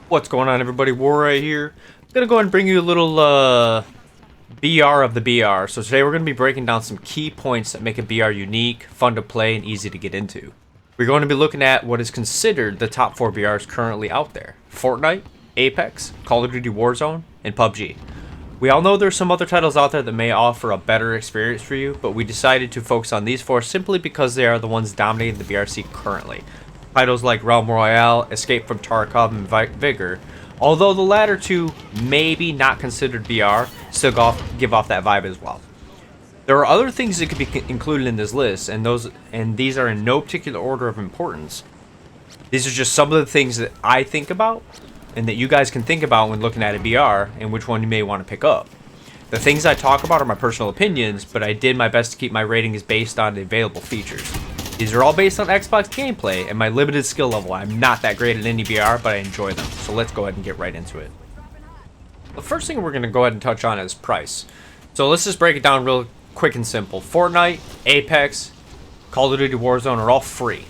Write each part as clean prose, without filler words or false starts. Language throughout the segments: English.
What's going on, everybody? War right here. I'm gonna go ahead and bring you a little BR of the BR. So today we're gonna be breaking down some key points that make a BR unique, fun to play, and easy to get into. We're going to be looking at what is considered the top 4 BRs currently out there: Fortnite, Apex, Call of Duty Warzone, and PUBG. We all know there's some other titles out there that may offer a better experience for you, but we decided to focus on these 4 simply because they are the ones dominating the BRC currently. Titles like Battle Royale, Escape from Tarkov, and Vigor, although the latter two maybe not considered BR, still give off that vibe as well. There are other things that could be included in this list, and these are in no particular order of importance. These are just some of the things that I think about, and that you guys can think about when looking at a BR, and which one you may want to pick up. The things I talk about are my personal opinions, but I did my best to keep my ratings based on the available features. These are all based on Xbox gameplay and my limited skill level. I'm not that great at any BR, but I enjoy them. So let's go ahead and get right into it. The first thing we're going to go ahead and touch on is price. So let's just break it down real quick and simple. Fortnite, Apex, Call of Duty Warzone are all free.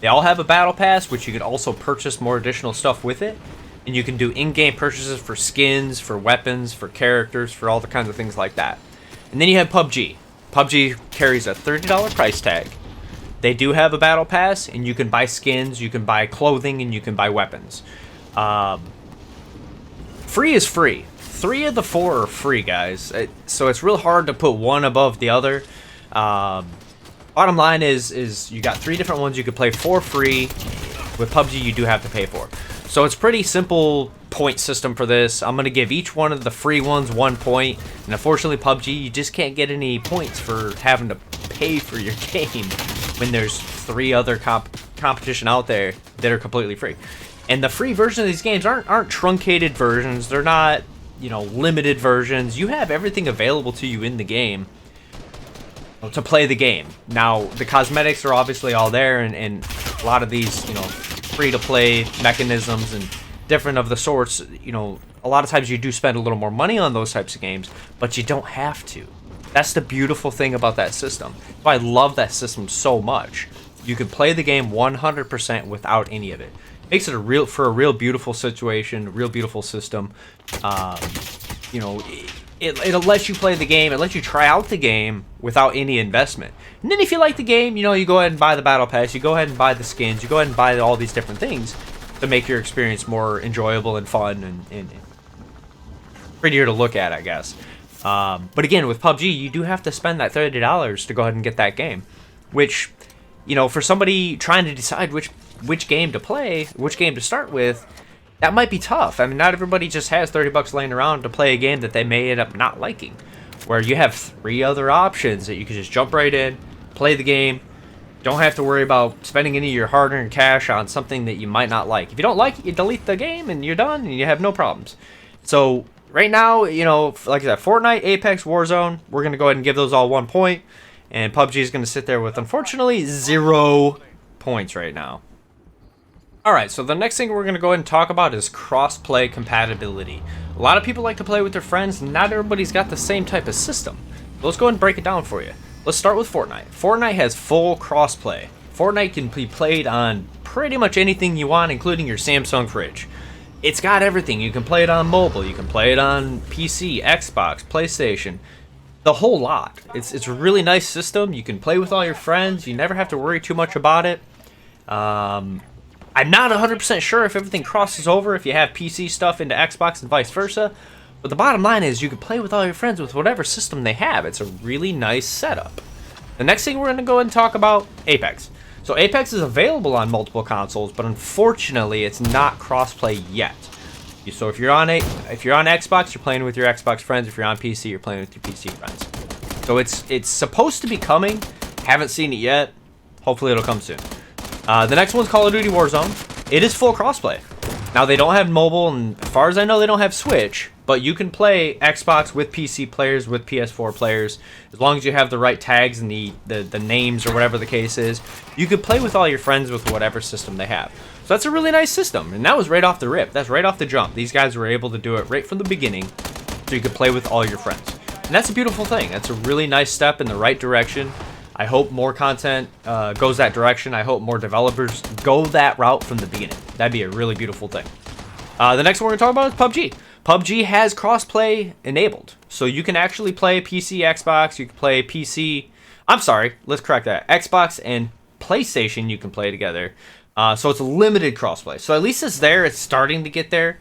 They all have a battle pass, which you can also purchase more additional stuff with it. And you can do in-game purchases for skins, for weapons, for characters, for all the kinds of things like that. And then you have PUBG. PUBG carries a $30 price tag. They do have a battle pass, and you can buy skins, you can buy clothing, and you can buy weapons. Free is free. 3 of the 4 are free, guys. So it's real hard to put one above the other. Bottom line is you got 3 different ones you could play for free. With PUBG, you do have to pay for. So it's pretty simple point system for this. I'm going to give each one of the free ones 1 point. And unfortunately, PUBG, you just can't get any points for having to pay for your game when there's 3 other competition out there that are completely free. And the free version of these games aren't truncated versions. They're not, limited versions. You have everything available to you in the game to play the game. Now, the cosmetics are obviously all there, and a lot of these, free-to-play mechanisms and different of the sorts, a lot of times you do spend a little more money on those types of games, but you don't have to. That's the beautiful thing about that system. I love that system so much. You can play the game 100% without any of it. Makes it a real beautiful situation, a real beautiful system. It'll let you play the game. It lets you try out the game without any investment. And then if you like the game, you go ahead and buy the battle pass. You go ahead and buy the skins. You go ahead and buy all these different things to make your experience more enjoyable and fun and prettier to look at, I guess. But again, with PUBG, you do have to spend that $30 to go ahead and get that game, which, for somebody trying to decide which game to play, which game to start with, that might be tough. I mean, not everybody just has $30 laying around to play a game that they may end up not liking, where you have 3 other options that you can just jump right in, play the game, don't have to worry about spending any of your hard-earned cash on something that you might not like. If you don't like it, you delete the game and you're done and you have no problems. So right now, like I said, Fortnite, Apex, Warzone, we're going to go ahead and give those all 1 point. And PUBG is going to sit there with, unfortunately, 0 points right now. Alright, so the next thing we're going to go ahead and talk about is cross-play compatibility. A lot of people like to play with their friends, and not everybody's got the same type of system. Let's go ahead and break it down for you. Let's start with Fortnite. Fortnite has full cross-play. Fortnite can be played on pretty much anything you want, including your Samsung fridge. It's got everything. You can play it on mobile, you can play it on PC, Xbox, PlayStation, the whole lot. It's a really nice system. You can play with all your friends. You never have to worry too much about it. I'm not 100% sure if everything crosses over if you have PC stuff into Xbox and vice versa, but the bottom line is you can play with all your friends with whatever system they have. It's a really nice setup. The next thing we're going to go ahead and talk about, Apex. So Apex is available on multiple consoles, but unfortunately it's not crossplay yet. So if you're on Xbox, you're playing with your Xbox friends. If you're on PC, you're playing with your PC friends. So it's supposed to be coming. Haven't seen it yet. Hopefully it'll come soon. The next one's Call of Duty Warzone. It is full crossplay. Now, they don't have mobile, and as far as I know, they don't have Switch, but you can play Xbox with PC players, with PS4 players, as long as you have the right tags and the names or whatever the case is. You can play with all your friends with whatever system they have. So that's a really nice system, and that was right off the rip. That's right off the jump. These guys were able to do it right from the beginning, so you could play with all your friends. And that's a beautiful thing. That's a really nice step in the right direction. I hope more content goes that direction. I hope more developers go that route from the beginning. That'd be a really beautiful thing. The next one we're going to talk about is PUBG. PUBG has crossplay enabled. So you can actually play PC, Xbox, you can play PC. I'm sorry, let's correct that. Xbox and PlayStation you can play together. So it's a limited crossplay. So at least it's there. It's starting to get there.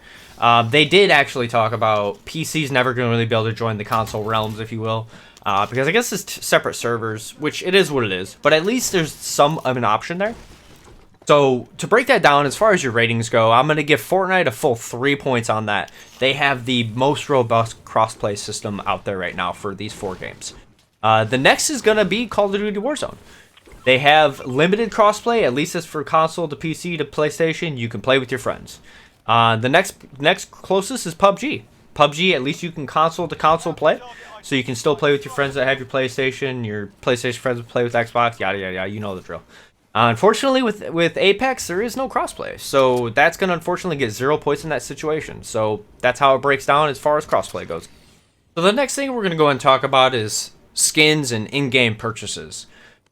They did actually talk about PC's never going to really be able to join the console realms, if you will. Because I guess it's separate servers, which it is what it is. But at least there's some of an option there. So to break that down, as far as your ratings go, I'm going to give Fortnite a full 3 points on that. They have the most robust crossplay system out there right now for these 4 games. The next is going to be Call of Duty Warzone. They have limited crossplay, at least it's for console to PC to PlayStation. You can play with your friends. The next closest is PUBG. PUBG, at least you can console to console play. So you can still play with your friends that have your PlayStation friends will play with Xbox, yada, yada, yada. You know the drill. Unfortunately, with Apex, there is no crossplay. So that's going to unfortunately get 0 points in that situation. So that's how it breaks down as far as crossplay goes. So the next thing we're going to go and talk about is skins and in-game purchases.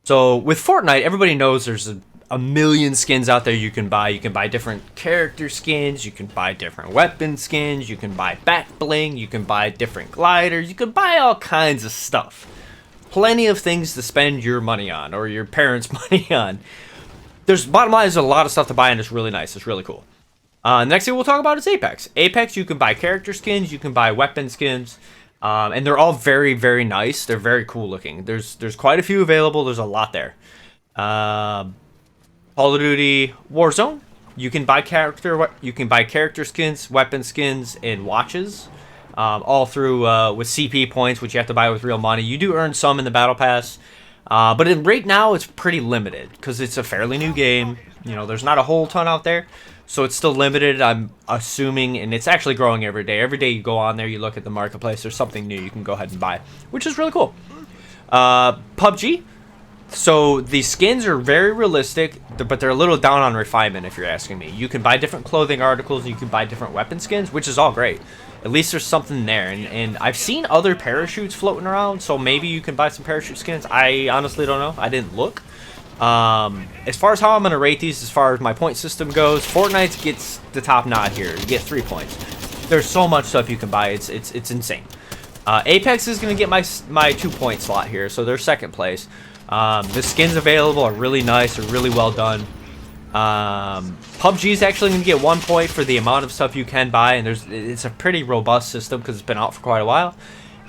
So with Fortnite, everybody knows there's a million skins out there you can buy. You can buy different character skins. You can buy different weapon skins. You can buy back bling. You can buy different gliders. You can buy all kinds of stuff. Plenty of things to spend your money on or your parents' money on. Bottom line, there's a lot of stuff to buy, and it's really nice. It's really cool. Next thing we'll talk about is Apex. Apex, you can buy character skins. You can buy weapon skins. And they're all very, very nice. They're very cool looking. There's quite a few available. There's a lot there. Call of Duty Warzone. You can buy character skins, weapon skins, and watches. All through with CP points, which you have to buy with real money. You do earn some in the Battle Pass, but right now it's pretty limited because it's a fairly new game. You know, there's not a whole ton out there, so it's still limited, I'm assuming, and it's actually growing every day. Every day you go on there, you look at the marketplace, there's something new you can go ahead and buy, which is really cool. PUBG. So the skins are very realistic, but they're a little down on refinement if you're asking me. You can buy different clothing articles, you can buy different weapon skins, which is all great. At least there's something there. And I've seen other parachutes floating around, so maybe you can buy some parachute skins. I honestly don't know. I didn't look. As far as how I'm going to rate these, as far as my point system goes, Fortnite gets the top notch here. You get 3 points. There's so much stuff you can buy. It's insane. Apex is going to get my 2 point slot here, so they're second place. The skins available are really nice, are really well done. PUBG is actually going to get 1 point for the amount of stuff you can buy, and it's a pretty robust system because it's been out for quite a while.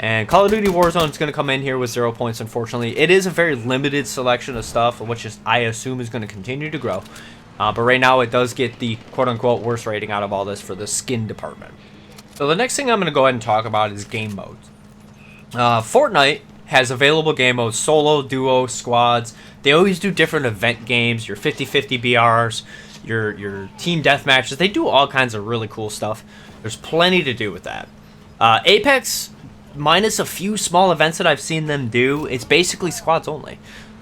And Call of Duty Warzone is going to come in here with 0 points, unfortunately. It is a very limited selection of stuff, which I assume is going to continue to grow. But right now it does get the quote-unquote worst rating out of all this for the skin department. So the next thing I'm going to go ahead and talk about is game modes. Fortnite has available game modes: solo, duo, squads. They always do different event games, your 50-50 BRs, your team deathmatches. They do all kinds of really cool stuff. There's plenty to do with that. Apex, minus a few small events that I've seen them do, it's basically squads only.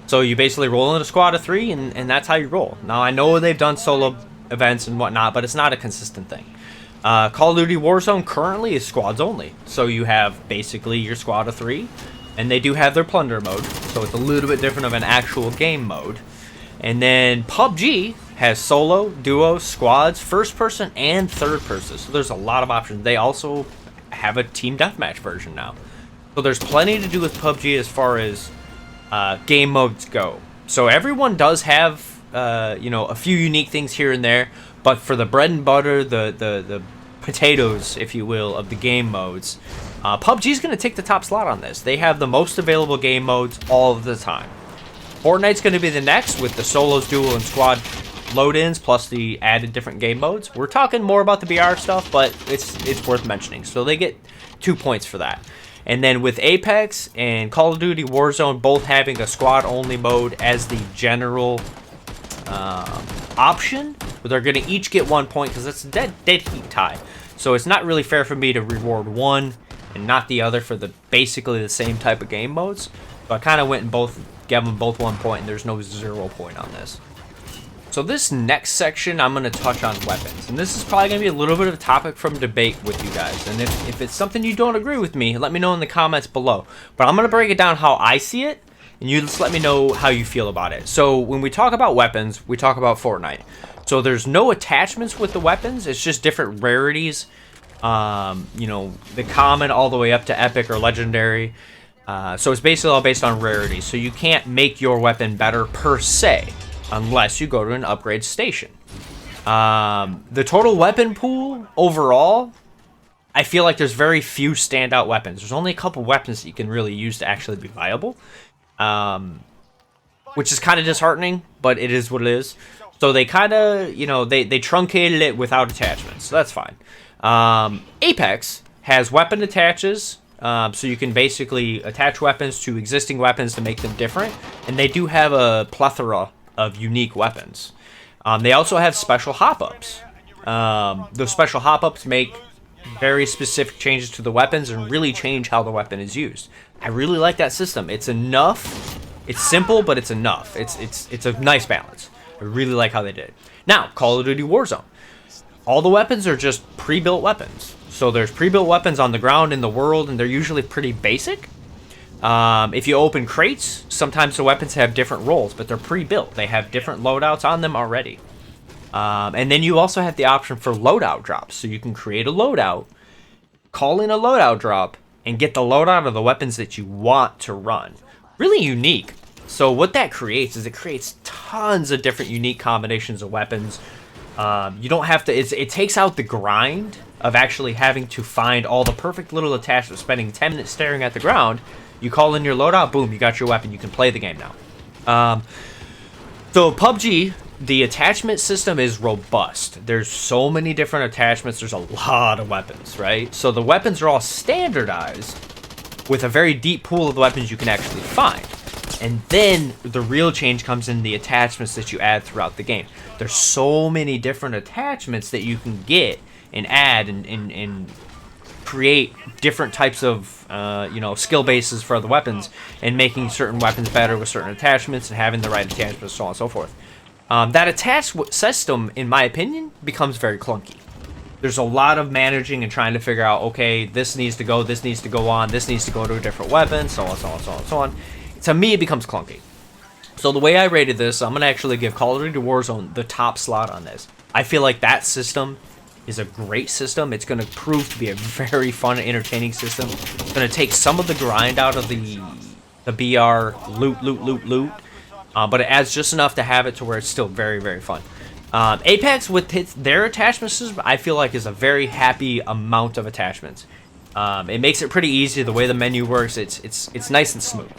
So you basically roll in a squad of 3, and that's how you roll. Now, I know they've done solo events and whatnot, but it's not a consistent thing. Call of Duty Warzone currently is squads only. So you have basically your squad of 3, and they do have their plunder mode, so it's a little bit different of an actual game mode. And then PUBG has solo, duo, squads, first person, and third person. So there's a lot of options. They also have a team deathmatch version now. So there's plenty to do with PUBG as far as game modes go. So everyone does have a few unique things here and there, but for the bread and butter, the potatoes, if you will, of the game modes, PUBG is going to take the top slot on this. They have the most available game modes all of the time. Fortnite's going to be the next with the solos, duo, and squad load-ins plus the added different game modes. We're talking more about the BR stuff, but it's worth mentioning. So they get 2 points for that. And then with Apex and Call of Duty Warzone both having a squad-only mode as the general option, they're going to each get 1 point because it's a dead heat tie. So it's not really fair for me to reward one and not the other for basically the same type of game modes. So I kind of went and gave them both 1 point, and there's no 0 point on this. So this next section, I'm going to touch on weapons. And this is probably going to be a little bit of a topic from debate with you guys. And if it's something you don't agree with me, let me know in the comments below. But I'm going to break it down how I see it, and you just let me know how you feel about it. So when we talk about weapons, we talk about Fortnite. So there's no attachments with the weapons. It's just different rarities. You know, the common all the way up to epic or legendary. So it's basically all based on rarity. So you can't make your weapon better per se unless you go to an upgrade station. The total weapon pool overall, I feel like there's very few standout weapons. There's only a couple weapons that you can really use to actually be viable, which is kind of disheartening, but it is what it is. So they kind of, you know, they truncated it without attachments, so that's fine. Apex has weapon attaches, so you can basically attach weapons to existing weapons to make them different, and they do have a plethora of unique weapons. They also have special hop-ups. Those special hop-ups make very specific changes to the weapons and really change how the weapon is used. I really like that system. It's enough. It's simple, but it's enough. It's a nice balance. I really like how they did it. Now, Call of Duty Warzone. All the weapons are just pre-built weapons. So there's pre-built weapons on the ground in the world, and they're usually pretty basic. If you open crates, sometimes the weapons have different roles, but they're pre-built. They have different loadouts on them already. And then you also have the option for loadout drops. So you can create a loadout, call in a loadout drop, and get the loadout of the weapons that you want to run. Really unique. So what that creates is it creates tons of different unique combinations of weapons. You don't have to, it takes out the grind of actually having to find all the perfect little attachments, spending 10 minutes staring at the ground. You call in your loadout, boom, you got your weapon, you can play the game now. So PUBG, the attachment system is robust. There's so many different attachments, there's a lot of weapons, right? So the weapons are all standardized with a very deep pool of the weapons you can actually find. And then the real change comes in the attachments that you add throughout the game. There's so many different attachments that you can get and add and create different types of you know, skill bases for the weapons, and making certain weapons better with certain attachments and having the right attachments, so on and so forth. That attached system, in my opinion, becomes very clunky. There's a lot of managing and trying to figure out, okay, this needs to go on, this needs to go to a different weapon, so on, so on, so on, so on. To me, it becomes clunky. So the way I rated this, I'm going to actually give Call of Duty Warzone the top slot on this. I feel like that system is a great system. It's going to prove to be a very fun and entertaining system. It's going to take some of the grind out of the BR loot. But it adds just enough to have it to where it's still very, very fun. Apex, with their attachment system, I feel like is a very happy amount of attachments. It makes it pretty easy. The way the menu works, it's nice and smooth.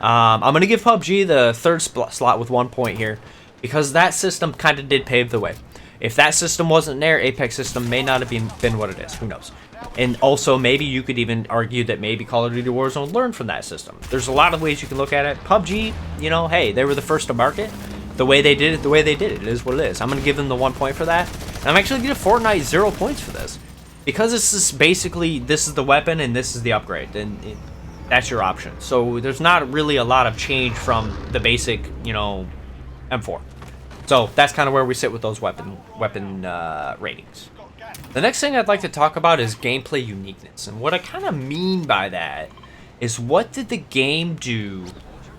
I'm going to give PUBG the third slot with 1 point here, because that system kind of did pave the way. If that system wasn't there, Apex system may not have been what it is. Who knows? And also, maybe you could even argue that maybe Call of Duty Warzone learned from that system. There's a lot of ways you can look at it. PUBG, you know, hey, they were the first to market. The way they did it, it is what it is. I'm going to give them the 1 point for that. And I'm actually going to give Fortnite 0 points for this, because this is basically, this is the weapon and this is the upgrade, and that's your option. So there's not really a lot of change from the basic, you know, M4. So that's kind of where we sit with those weapon ratings. The next thing I'd like to talk about is gameplay uniqueness. And what I kind of mean by that is, what did the game do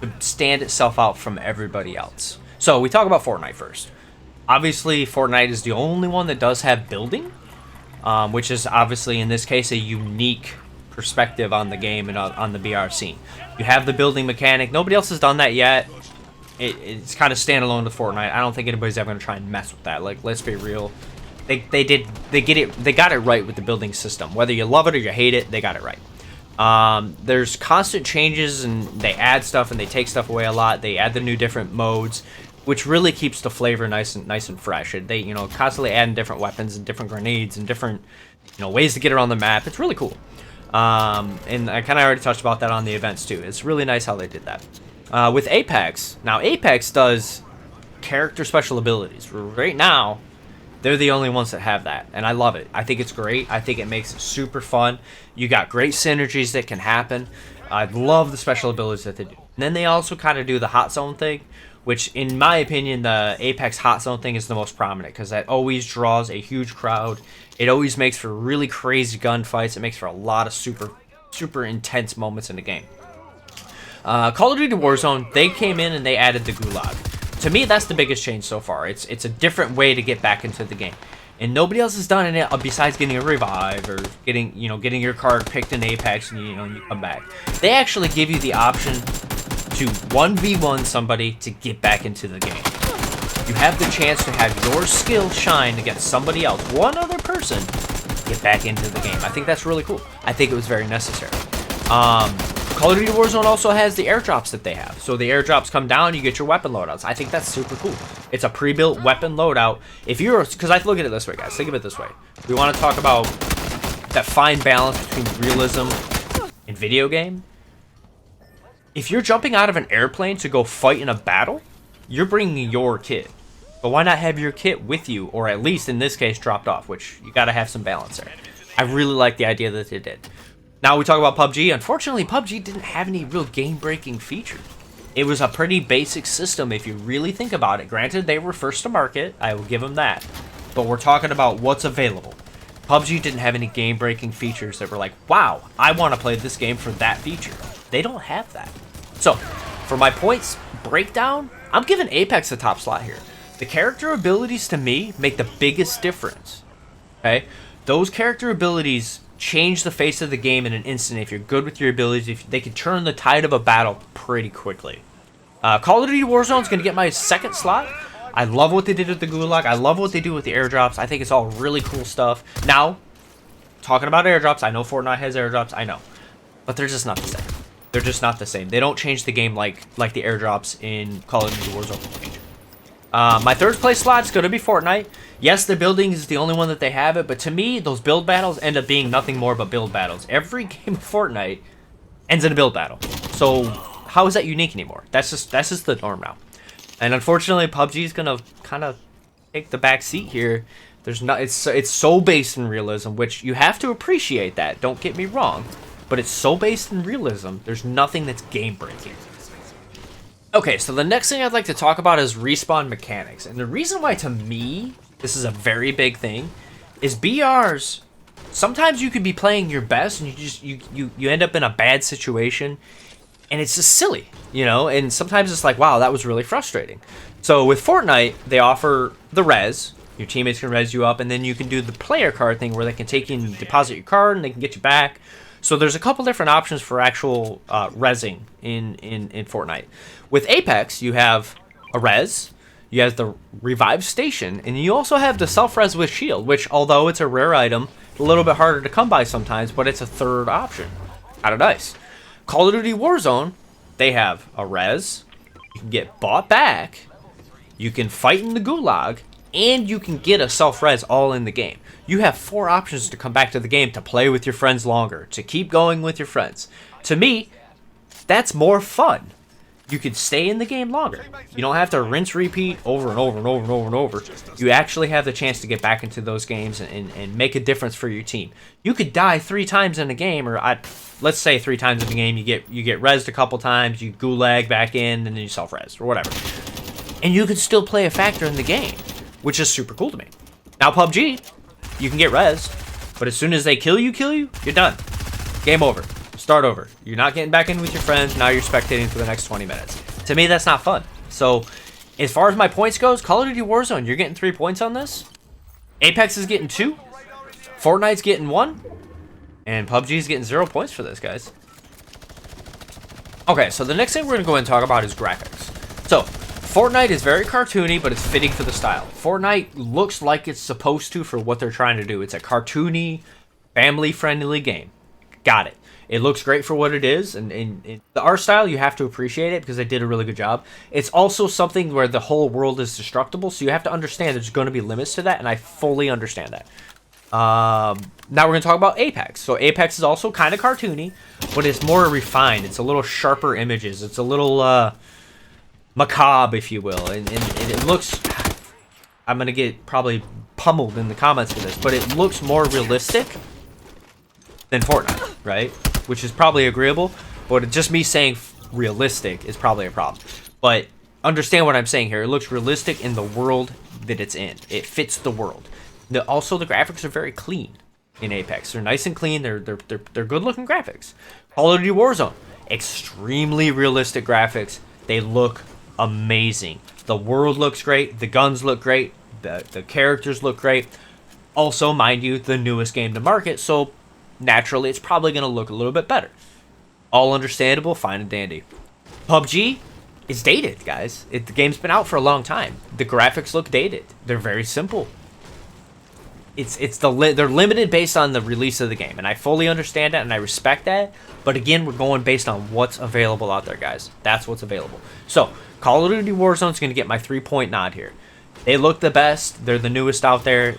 to stand itself out from everybody else? So we talk about Fortnite first. Obviously, Fortnite is the only one that does have building, which is obviously, in this case, a unique perspective on the game and on the BR scene. You have the building mechanic. Nobody else has done that yet. It's kind of standalone to Fortnite. I don't think anybody's ever going to try and mess with that. Like, let's be real. They got it right with the building system. Whether you love it or you hate it, they got it right. There's constant changes, and they add stuff and they take stuff away a lot. They add the new different modes, which really keeps the flavor nice and fresh. They, you know, constantly adding different weapons and different grenades and different, you know, ways to get around the map. It's really cool. And I kind of already touched about that on the events too. It's really nice how they did that. With Apex, now Apex does character special abilities. Right now, they're the only ones that have that, and I love it. I think it's great. I think it makes it super fun. You got great synergies that can happen. I love the special abilities that they do. And then they also kind of do the hot zone thing, which, in my opinion, the Apex hot zone thing is the most prominent, because that always draws a huge crowd. It always makes for really crazy gunfights. It makes for a lot of super intense moments in the game. Call of Duty Warzone, they came in and they added the Gulag. To me, that's the biggest change so far. It's a different way to get back into the game. And nobody else has done it besides getting a revive or getting your card picked in Apex and you come back. They actually give you the option to 1v1 somebody to get back into the game. You have the chance to have your skill shine against somebody else, one other person, get back into the game. I think that's really cool. I think it was very necessary. Call of Duty Warzone also has the airdrops that they have. So the airdrops come down, you get your weapon loadouts. I think that's super cool. It's a pre-built weapon loadout. Because I look at it this way, guys. Think of it this way. We want to talk about that fine balance between realism and video game. If you're jumping out of an airplane to go fight in a battle, you're bringing your kit. But why not have your kit with you, or at least in this case dropped off, which you got to have some balance there. I really like the idea that they did. Now we talk about PUBG. Unfortunately, PUBG didn't have any real game-breaking features. It was a pretty basic system if you really think about it. Granted, they were first to market. I will give them that. But we're talking about what's available. PUBG didn't have any game-breaking features that were like, wow, I want to play this game for that feature. They don't have that. So, for my points breakdown, I'm giving Apex the top slot here. The character abilities, to me, make the biggest difference. Okay? Those character abilities change the face of the game in an instant. If you're good with your abilities, they can turn the tide of a battle pretty quickly. Call of Duty Warzone is going to get my second slot. I love what they did with the Gulag. I love what they do with the airdrops. I think it's all really cool stuff. Now, talking about airdrops, I know Fortnite has airdrops. I know. But they're just not the same. They're just not the same. They don't change the game like the airdrops in Call of Duty Warzone. My third place slot is going to be Fortnite. Yes, the building is the only one that they have it, but to me, those build battles end up being nothing more but build battles. Every game of Fortnite ends in a build battle. So how is that unique anymore? That's just the norm now. And unfortunately, PUBG is going to kind of take the back seat here. It's so based in realism, which you have to appreciate that. Don't get me wrong, but it's so based in realism. There's nothing that's game breaking. Okay, so the next thing I'd like to talk about is respawn mechanics. And the reason why, to me, this is a very big thing, is BRs, sometimes you could be playing your best and you end up in a bad situation, and it's just silly, and sometimes it's like, wow, that was really frustrating. So with Fortnite, they offer the res. Your teammates can res you up, and then you can do the player card thing where they can take you and deposit your card, and they can get you back. So there's a couple different options for actual resing in Fortnite. With Apex, you have a res, you have the revive station, and you also have the self-res with shield, which, although it's a rare item, a little bit harder to come by sometimes, but it's a third option. Kind of nice. Call of Duty Warzone, they have a res, you can get bought back, you can fight in the Gulag, and you can get a self-res all in the game. You have 4 options to come back to the game, to play with your friends longer, to keep going with your friends. To me, that's more fun. You could stay in the game longer. You don't have to rinse repeat over and over and over and over and over. You actually have the chance to get back into those games and make a difference for your team. You could die 3 times in a game, or let's say 3 times in the game. You get rezzed a couple times, you gulag back in, and then you self-res or whatever. And you could still play a factor in the game, which is super cool to me. Now PUBG, you can get rezzed, but as soon as they kill you, you're done. Game over. Start over. You're not getting back in with your friends. Now you're spectating for the next 20 minutes. To me, that's not fun. So, as far as my points goes, Call of Duty Warzone, you're getting 3 points on this. Apex is getting 2. Fortnite's getting 1. And PUBG's getting 0 points for this, guys. Okay, so the next thing we're going to go and talk about is graphics. So, Fortnite is very cartoony, but it's fitting for the style. Fortnite looks like it's supposed to for what they're trying to do. It's a cartoony, family-friendly game. Got it. It looks great for what it is, and the art style, you have to appreciate it because they did a really good job. It's also something where the whole world is destructible, so you have to understand there's going to be limits to that, and I fully understand that. Now we're going to talk about Apex. So Apex is also kind of cartoony, but it's more refined. It's a little sharper images. It's a little macabre, if you will, and it looks... I'm going to get probably pummeled in the comments for this, but it looks more realistic than Fortnite, right? Which is probably agreeable, but just me saying realistic is probably a problem. But understand what I'm saying here. It looks realistic in the world that it's in. It fits the world. Also, the graphics are very clean in Apex. They're nice and clean. They're good-looking graphics. Call of Duty Warzone, extremely realistic graphics. They look amazing. The world looks great. The guns look great. The characters look great. Also, mind you, the newest game to market, so naturally it's probably going to look a little bit better. All understandable, fine and dandy. PUBG is dated, guys. The game's been out for a long time. The graphics look dated. They're very simple. They're limited based on the release of the game, and I fully understand that and I respect that. But again, we're going based on what's available out there, guys. That's what's available. So Call of Duty Warzone is going to get my 3-point nod here. They look the best. They're the newest out there.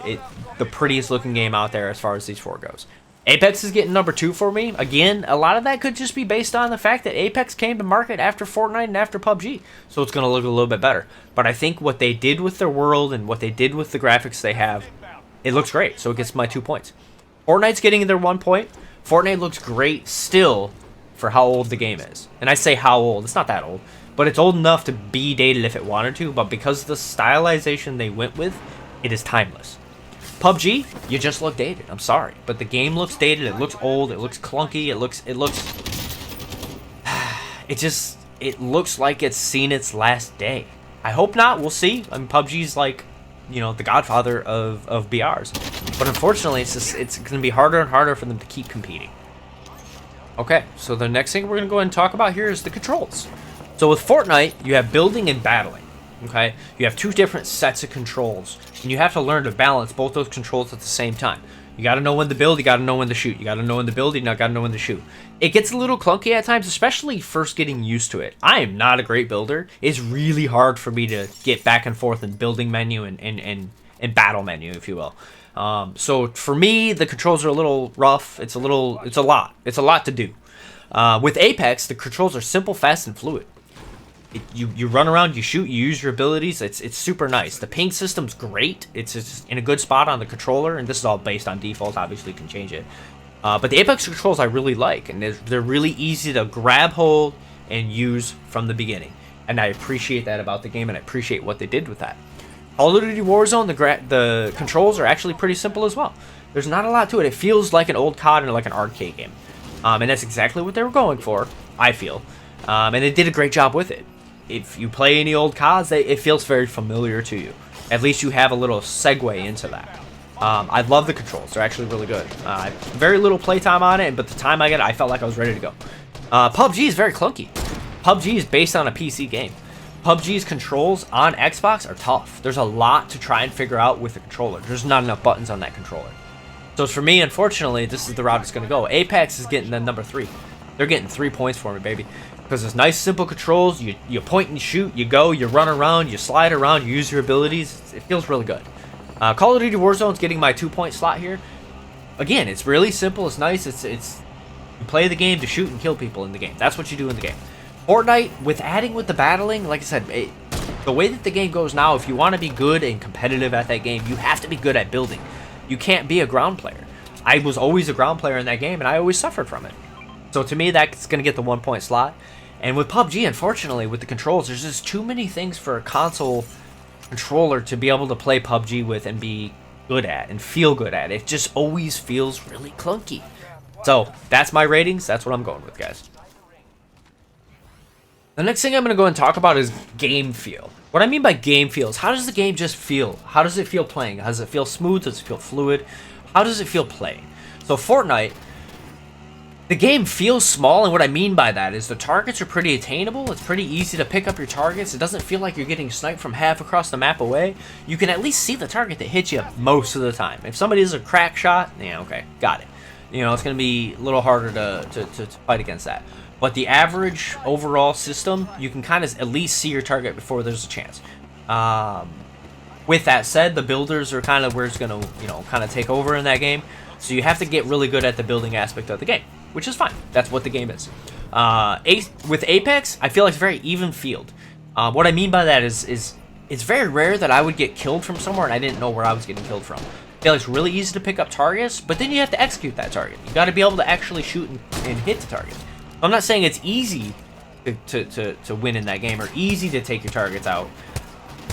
The prettiest looking game out there as far as these four goes. Apex is getting number 2 for me. Again, a lot of that could just be based on the fact that Apex came to market after Fortnite and after PUBG. So it's going to look a little bit better. But I think what they did with their world and what they did with the graphics they have, it looks great. So it gets my 2 points. Fortnite's getting their 1 point. Fortnite looks great still for how old the game is. And I say how old. It's not that old. But it's old enough to be dated if it wanted to. But because of the stylization they went with, it is timeless. PUBG, you just look dated. I'm sorry, but the game looks dated. It looks old. It looks clunky. It looks. It looks like it's seen its last day. I hope not. We'll see. I mean, PUBG's like, the godfather of BRs, but unfortunately, it's going to be harder and harder for them to keep competing. Okay, so the next thing we're going to go ahead and talk about here is the controls. So with Fortnite, you have building and battling. Okay, you have 2 different sets of controls, and you have to learn to balance both those controls at the same time. You got to know when to build, you got to know when to shoot. You got to know when to build, you got to know when to shoot. It gets a little clunky at times, especially first getting used to it. I am not a great builder. It's really hard for me to get back and forth in building menu and battle menu, if you will. So for me, the controls are a little rough. It's a lot to do. With Apex, the controls are simple, fast, and fluid. You run around, you shoot, you use your abilities. It's super nice. The ping system's great. It's just in a good spot on the controller, and this is all based on default. Obviously, you can change it. But the Apex controls I really like, and they're really easy to grab hold and use from the beginning. And I appreciate that about the game, and I appreciate what they did with that. Call of Duty Warzone, the controls are actually pretty simple as well. There's not a lot to it. It feels like an old COD and like an arcade game. And that's exactly what they were going for, I feel. And they did a great job with it. If you play any old CODs, it feels very familiar to you. At least you have a little segue into that. I love the controls. They're actually really good. Very little playtime on it, but the time I get it, I felt like I was ready to go. PUBG is very clunky. PUBG is based on a PC game. PUBG's controls on Xbox are tough. There's a lot to try and figure out with the controller. There's not enough buttons on that controller. So for me, unfortunately, this is the route it's going to go. Apex is getting the number 3. They're getting 3 points for me, baby. Because it's nice, simple controls. You point and shoot. You go. You run around. You slide around. You use your abilities. It feels really good. Call of Duty Warzone is getting my 2-point slot here. Again, it's really simple. It's nice. You play the game to shoot and kill people in the game. That's what you do in the game. Fortnite, with the battling, like I said, the way that the game goes now, if you want to be good and competitive at that game, you have to be good at building. You can't be a ground player. I was always a ground player in that game, and I always suffered from it. So to me, that's going to get the 1-point slot. And with PUBG, unfortunately, with the controls, there's just too many things for a console controller to be able to play PUBG with and be good at and feel good at. It just always feels really clunky. So that's my ratings. That's what I'm going with, guys. The next thing I'm going to go and talk about is game feel. What I mean by game feel is, how does the game just feel? How does it feel playing? Does it feel smooth? Does it feel fluid? How does it feel playing? So Fortnite, the game feels small, and what I mean by that is the targets are pretty attainable. It's pretty easy to pick up your targets. It doesn't feel like you're getting sniped from half across the map away. You can at least see the target that hits you most of the time. If somebody is a crack shot, yeah, okay, got it. It's going to be a little harder to fight against that. But the average overall system, you can kind of at least see your target before there's a chance. With that said, the builders are kind of where it's going to, kind of take over in that game. So you have to get really good at the building aspect of the game, which is fine. That's what the game is. With Apex, I feel like it's very even field. What I mean by that is it's very rare that I would get killed from somewhere and I didn't know where I was getting killed from. I feel like it's really easy to pick up targets, but then you have to execute that target. You got to be able to actually shoot and hit the target. I'm not saying it's easy to win in that game or easy to take your targets out.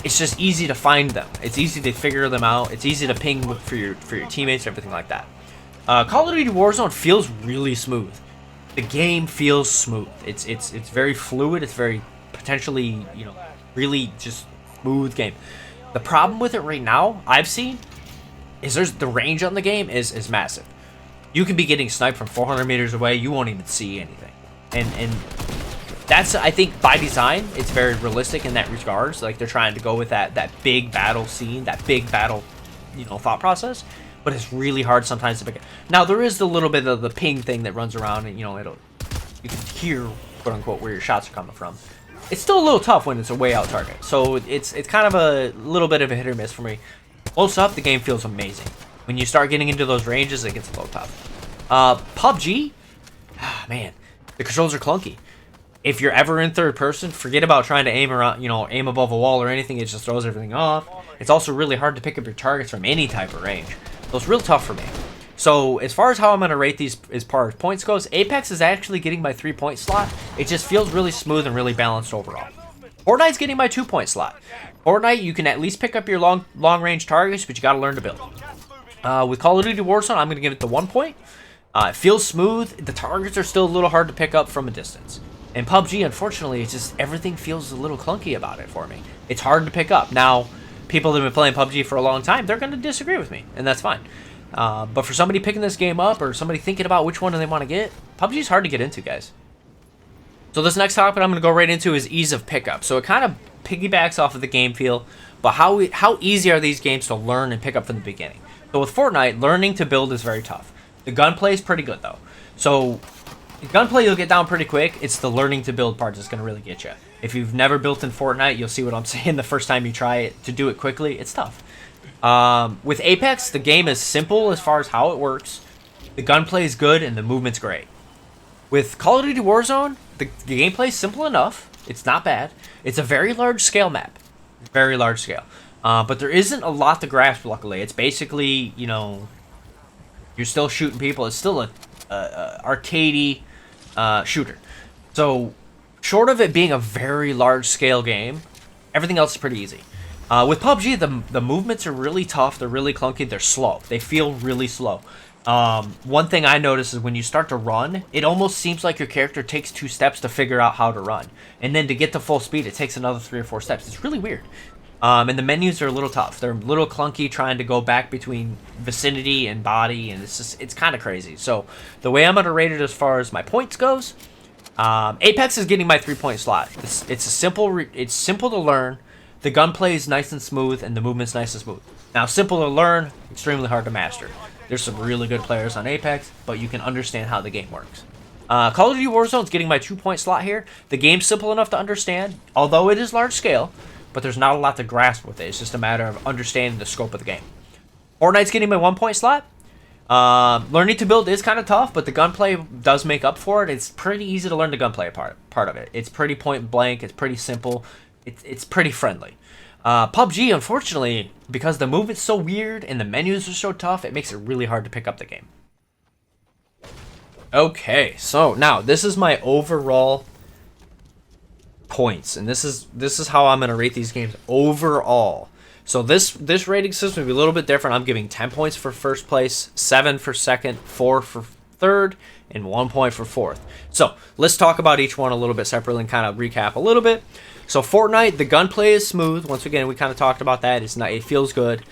It's just easy to find them. It's easy to figure them out. It's easy to ping for your teammates and everything like that. Call of Duty Warzone feels really smooth. The game feels smooth. It's very fluid. It's very potentially really just smooth game. The problem with it right now, I've seen, is the range on the game is massive. You can be getting sniped from 400 meters away. You won't even see anything. And that's, I think, by design, it's very realistic in that regards. Like, they're trying to go with that big battle scene, that big battle, thought process. But it's really hard sometimes to pick it. Now, there is a little bit of the ping thing that runs around, and, you can hear, quote unquote, where your shots are coming from. It's still a little tough when it's a way out target. So it's kind of a little bit of a hit or miss for me. Close up, the game feels amazing. When you start getting into those ranges, it gets a little tough. PUBG, man, the controls are clunky. If you're ever in third person, forget about trying to aim around, aim above a wall or anything. It just throws everything off. It's also really hard to pick up your targets from any type of range. So it's real tough for me. So as far as how I'm going to rate these as far as points goes, Apex is actually getting my 3-point slot. It just feels really smooth and really balanced overall. Fortnite's getting my 2-point slot. Fortnite, you can at least pick up your long range targets, but you got to learn to build. With Call of Duty Warzone, I'm going to give it the 1 point. It feels smooth. The targets are still a little hard to pick up from a distance. And PUBG, unfortunately, it's just everything feels a little clunky about it for me. It's hard to pick up. Now, people that have been playing PUBG for a long time, they're going to disagree with me, and that's fine. But for somebody picking this game up or somebody thinking about which one do they want to get, PUBG is hard to get into, guys. So this next topic I'm going to go right into is ease of pickup. So it kind of piggybacks off of the game feel, but how easy are these games to learn and pick up from the beginning? So with Fortnite, learning to build is very tough. The gunplay is pretty good, though. So gunplay you'll get down pretty quick. It's the learning to build part that's going to really get you. If you've never built in Fortnite, you'll see what I'm saying the first time you try it. To do it quickly, it's tough. With Apex, the game is simple as far as how it works. The gunplay is good and the movement's great. With Call of Duty Warzone, the gameplay is simple enough. It's not bad. It's a very large scale map. Very large scale. But there isn't a lot to grasp, luckily. It's basically, you're still shooting people. It's still a arcadey shooter. So, short of it being a very large scale game, everything else is pretty easy. With PUBG, the movements are really tough. They're really clunky. They're slow. They feel really slow. One thing I notice is when you start to run, it almost seems like your character takes 2 steps to figure out how to run. And then to get to full speed, it takes another 3 or 4 steps. It's really weird. And the menus are a little tough. They're a little clunky trying to go back between vicinity and body, and it's kind of crazy. So the way I'm going to rate it as far as my points goes, Apex is getting my 3-point slot. It's simple to learn. The gunplay is nice and smooth, and the movement's nice and smooth. Now, simple to learn, extremely hard to master. There's some really good players on Apex, but you can understand how the game works. Call of Duty Warzone is getting my 2-point slot here. The game's simple enough to understand, although it is large scale, but there's not a lot to grasp with it. It's just a matter of understanding the scope of the game. Fortnite's getting my 1-point slot. Learning to build is kind of tough, but the gunplay does make up for it. It's pretty easy to learn the gunplay part of it. It's pretty point blank. It's pretty simple. It's pretty friendly. PUBG, unfortunately, because the movement's so weird and the menus are so tough, it makes it really hard to pick up the game. Okay, so now this is my overall points, and this is how I'm gonna rate these games overall. So this rating system will be a little bit different. I'm giving 10 points for first place, 7 for second, 4 for third, and 1 point for fourth. So let's talk about each one a little bit separately and kind of recap a little bit. So Fortnite, the gunplay is smooth. Once again, we kind of talked about that. It feels good.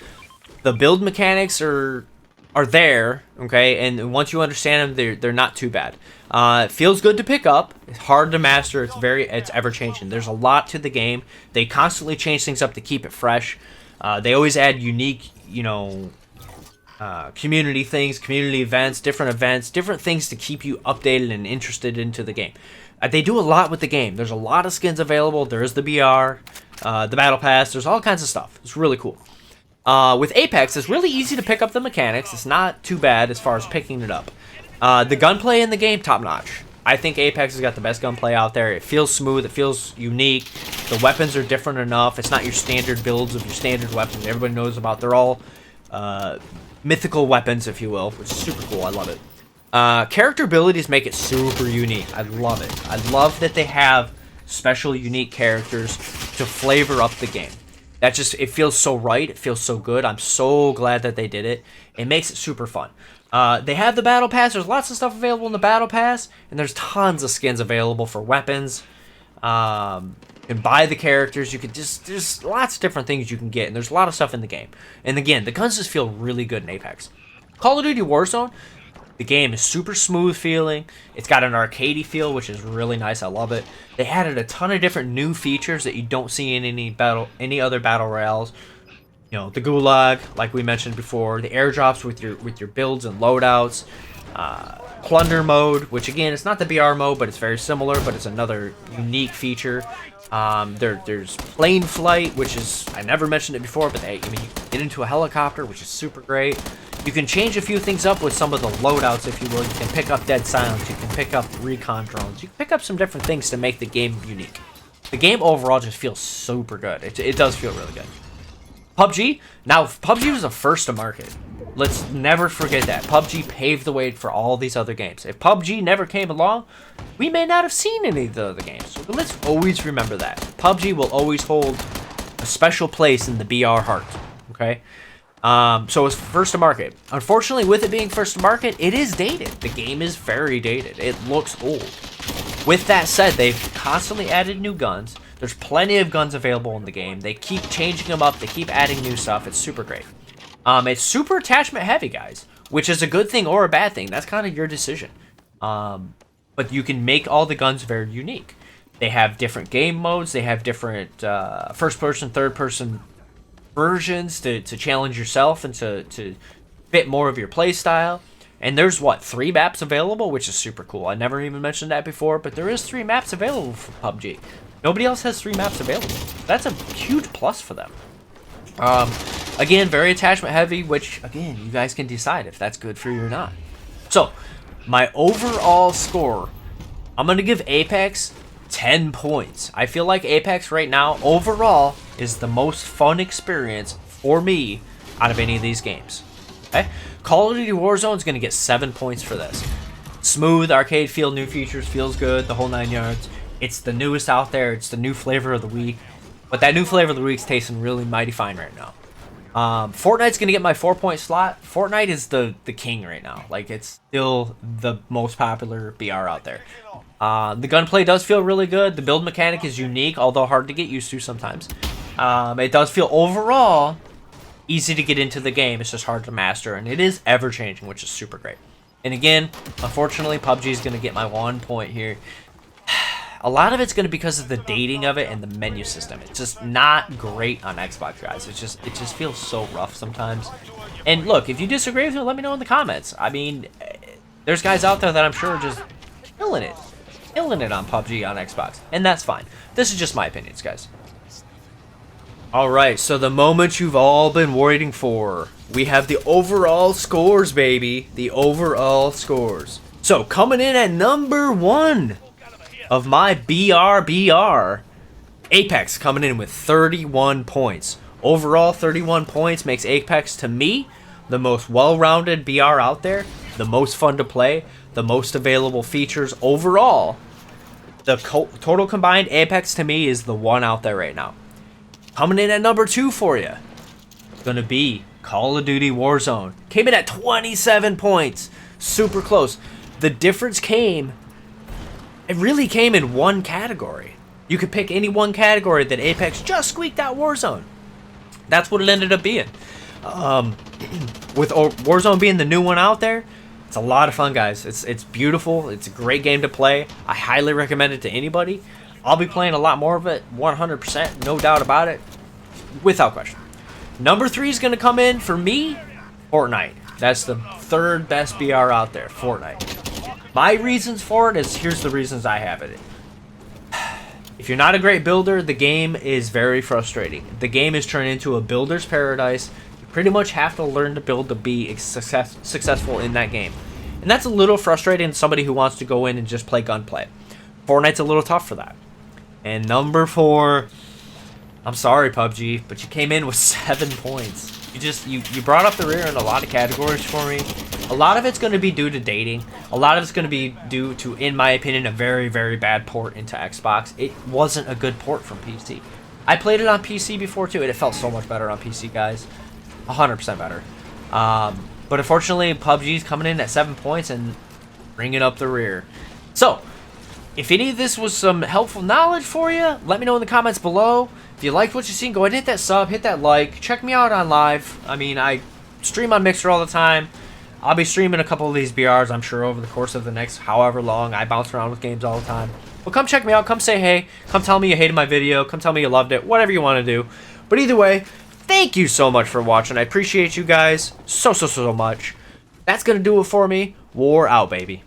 The build mechanics are there, okay, and once you understand them, they're not too bad. It feels good to pick up. It's hard to master. It's ever changing. There's a lot to the game. They constantly change things up to keep it fresh. They always add unique, community things, community events, different things to keep you updated and interested into the game. They do a lot with the game. There's a lot of skins available. There is the BR, the Battle Pass. There's all kinds of stuff. It's really cool. With Apex, it's really easy to pick up the mechanics. It's not too bad as far as picking it up. The gunplay in the game, top-notch. I think Apex has got the best gunplay out there. It feels smooth. It feels unique. The weapons are different enough. It's not your standard builds of your standard weapons everybody knows about. They're all mythical weapons, if you will, which is super cool. I love it. Character abilities make it super unique. I love it. I love that they have special, unique characters to flavor up the game. It feels so right. It feels so good. I'm so glad that they did it. It makes it super fun. They have the Battle Pass. There's lots of stuff available in the Battle Pass, and there's tons of skins available for weapons. can buy the characters. You could just, there's lots of different things you can get, and there's a lot of stuff in the game. And again, the guns just feel really good in Apex. Call of Duty Warzone, the game is super smooth feeling. It's got an arcadey feel, which is really nice. I love it. They added a ton of different new features that you don't see in any other battle royales. You know, the gulag, like we mentioned before, the airdrops with your builds and loadouts, plunder mode, which again, it's not the BR mode, but it's very similar, but it's another unique feature. There's plane flight, which is, I never mentioned it before, but you get into a helicopter, which is super great. You can change a few things up with some of the loadouts, if you will. You can pick up dead silence, you can pick up recon drones, you can pick up some different things to make the game unique. The game overall just feels super good. It does feel really good. PUBG, now PUBG was the first to market. Let's never forget that. PUBG paved the way for all these other games. If PUBG never came along, we may not have seen any of the other games. But let's always remember that. PUBG will always hold a special place in the BR heart. Okay? So it's first to market. Unfortunately, with it being first to market, it is dated. The game is very dated. It looks old. With that said, they've constantly added new guns. There's plenty of guns available in the game. They keep changing them up. They keep adding new stuff. It's super great. It's super attachment heavy, guys, which is a good thing or a bad thing. That's kind of your decision. But you can make all the guns very unique. They have different game modes. They have different first-person, third-person versions to challenge yourself and to fit more of your play style. And there's, 3 maps available, which is super cool. I never even mentioned that before, but there is 3 maps available for PUBG. Nobody else has 3 maps available. That's a huge plus for them. Again, very attachment heavy, which, again, you guys can decide if that's good for you or not. So, my overall score, I'm going to give Apex 10 points. I feel like Apex right now, overall, is the most fun experience for me out of any of these games. Okay? Call of Duty Warzone is going to get 7 points for this. Smooth, arcade feel, new features, feels good, the whole 9 yards. It's the newest out there. It's the new flavor of the week. But that new flavor of the week's tasting really mighty fine right now. Fortnite's going to get my 4-point slot. Fortnite is the king right now. Like, it's still the most popular BR out there. The gunplay does feel really good. The build mechanic is unique, although hard to get used to sometimes. It does feel overall easy to get into the game. It's just hard to master, and it is ever-changing, which is super great. And again, unfortunately, PUBG is going to get my 1 point here. A lot of it's going to be because of the dating of it and the menu system. It's just not great on Xbox, guys. It just feels so rough sometimes. And look, if you disagree with me, let me know in the comments. I mean, there's guys out there that I'm sure are just killing it on PUBG on Xbox, and that's fine. This is just my opinions, guys. Alright, so the moment you've all been waiting for. We have the overall scores, baby. The overall scores. So, coming in at number 1 of my BR, Apex coming in with 31 points. Overall, 31 points makes Apex, to me, the most well-rounded BR out there, the most fun to play, the most available features overall. The total combined Apex, to me, is the one out there right now. Coming in at number 2 for you, gonna be Call of Duty Warzone. Came in at 27 points. Super close. The difference it really came in one category. You could pick any one category that Apex just squeaked out Warzone. That's what it ended up being. With Warzone being the new one out there, it's a lot of fun, guys. It's beautiful. It's a great game to play. I highly recommend it to anybody. I'll be playing a lot more of it, 100%, no doubt about it, without question. Number 3 is going to come in, for me, Fortnite. That's the 3rd best BR out there, Fortnite. My reasons for it is, here's the reasons I have it. If you're not a great builder, the game is very frustrating. The game is turned into a builder's paradise. You pretty much have to learn to build to be successful in that game. And that's a little frustrating to somebody who wants to go in and just play gunplay. Fortnite's a little tough for that. And number 4, I'm sorry, PUBG, but you came in with 7 points. You brought up the rear in a lot of categories for me. A lot of it's going to be due to dating. A lot of it's going to be due to, in my opinion, a very, very bad port into Xbox. It wasn't a good port from PC. I played it on PC before, too, and it felt so much better on PC, guys. 100% better. But unfortunately, PUBG's coming in at 7 points and bringing up the rear. So, If any of this was some helpful knowledge for you, let me know in the comments below. If you liked what you've seen, go ahead and hit that sub, hit that like. Check me out on live. I mean, I stream on Mixer all the time. I'll be streaming a couple of these BRs, I'm sure, over the course of the next however long. I bounce around with games all the time. Well, come check me out. Come say hey. Come tell me you hated my video. Come tell me you loved it. Whatever you want to do. But either way, thank you so much for watching. I appreciate you guys so much. That's going to do it for me. War out, baby.